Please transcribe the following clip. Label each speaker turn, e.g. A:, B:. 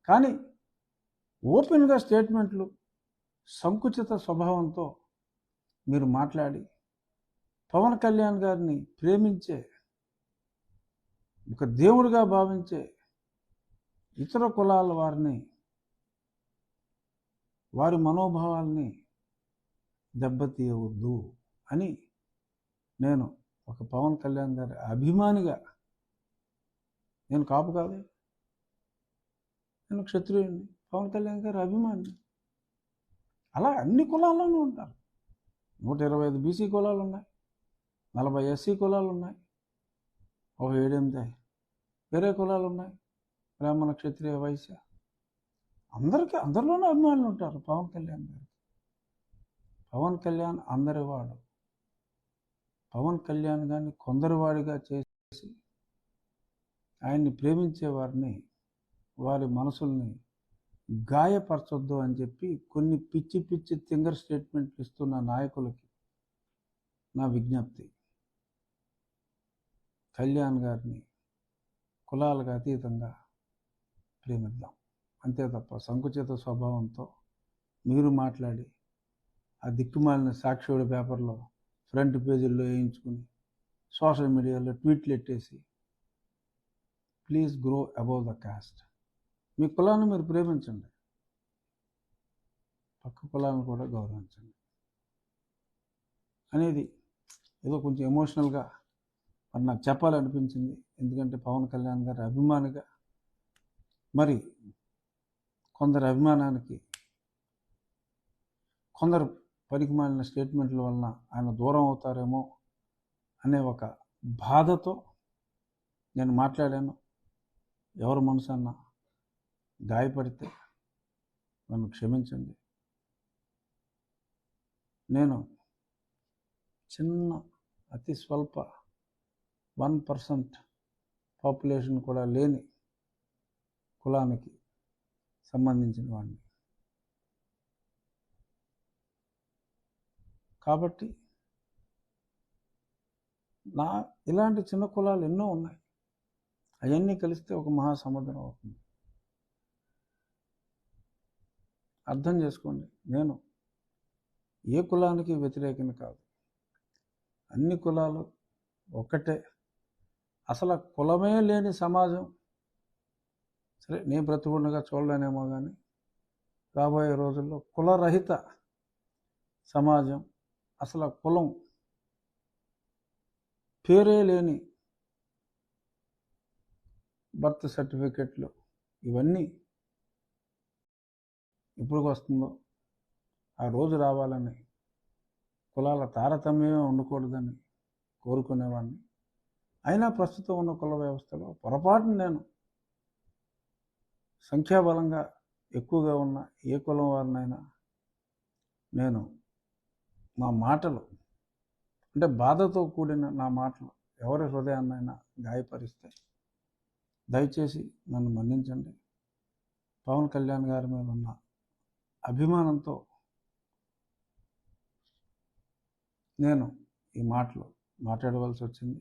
A: కానీ ఓపెన్గా స్టేట్మెంట్లు సంకుచిత స్వభావంతో మీరు మాట్లాడి పవన్ కళ్యాణ్ గారిని ప్రేమించే, ఒక దేవుడిగా భావించే ఇతర కులాల వారిని, వారి మనోభావాల్ని దెబ్బతీయవద్దు అని నేను ఒక పవన్ కళ్యాణ్ గారి అభిమానిగా, నేను కాపు కాదు, నేను క్షత్రియుడిని, పవన్ కళ్యాణ్ గారి అభిమాని. అలా అన్ని కులాల్లోనూ ఉంటారు. 125 బీసీ కులాలు ఉన్నాయి, 40 ఎస్సీ కులాలు ఉన్నాయి, ఒక 7-8 వేరే కులాలు ఉన్నాయి, బ్రాహ్మణ క్షత్రియ వైశ్య, అందరిలోనూ అభిమానులు ఉంటారు పవన్ కళ్యాణ్ గారు. పవన్ కళ్యాణ్ అందరివాడు. పవన్ కళ్యాణ్ గారిని కొందరివాడిగా చేసి ఆయన్ని ప్రేమించే వారిని, వారి మనసుల్ని గాయపరచొద్దు అని చెప్పి కొన్ని పిచ్చి పిచ్చి తింగర్ స్టేట్మెంట్లు ఇస్తున్న నాయకులకి నా విజ్ఞప్తి. కళ్యాణ్ గారిని కులాలకు అతీతంగా ప్రేమిద్దాం, అంతే తప్ప సంకుచిత స్వభావంతో మీరు మాట్లాడి ఆ దిక్కుమాలిన సాక్షివాడి పేపర్లో ఫ్రంట్ పేజీల్లో వేయించుకుని సోషల్ మీడియాలో ట్వీట్లు ఎట్టేసి please grow above the caste. మీ కులాన్ని మీరు ప్రేమించండి, పక్క కులాలను కూడా గౌరవించండి అనేది ఏదో కొంచెం ఎమోషనల్గా మరి నాకు చెప్పాలనిపించింది. ఎందుకంటే పవన్ కళ్యాణ్ గారి అభిమానిగా మరి కొందరి అభిమానానికి కొందరు పనికిమాలిన స్టేట్మెంట్ల వలన ఆయన దూరం అవుతారేమో అనే ఒక బాధతో నేను మాట్లాడాను. ఎవరి మనసన్నా గాయపడితే నన్ను క్షమించండి. నేను చిన్న అతి స్వల్ప 1% పాపులేషన్ కూడా లేని కులానికి సంబంధించిన వాడిని. కాబట్టి ఇలాంటి చిన్న కులాలు ఎన్నో ఉన్నాయి, అవన్నీ కలిస్తే ఒక మహాసముద్రం అవుతుంది. అర్థం చేసుకోండి, నేను ఏ కులానికి వ్యతిరేకం కాదు, అన్ని కులాలు ఒక్కటే. అసలు కులమే లేని సమాజం, సరే నేను బ్రతుకుండగా చూడలేనేమో కానీ రాబోయే రోజుల్లో కులరహిత సమాజం, అసలు కులం పేరే లేని బర్త్ సర్టిఫికెట్లు, ఇవన్నీ ఎప్పుడు వస్తుందో ఆ రోజు రావాలని, కులాల తారతమ్యమే ఉండకూడదని కోరుకునేవాడిని. అయినా ప్రస్తుతం ఉన్న కుల వ్యవస్థలో పొరపాటున నేను సంఖ్యాబలంగా ఎక్కువగా ఉన్న ఏ కులం వారినైనా నేను నా మాటలు, అంటే బాధతో కూడిన నా మాటలు ఎవరి హృదయాన్నైనా గాయపరిస్తే దయచేసి నన్ను మన్నించండి. పవన్ కళ్యాణ్ గారి మీద ఉన్న అభిమానంతో నేను ఈ మాటలు మాట్లాడవలసి వచ్చింది.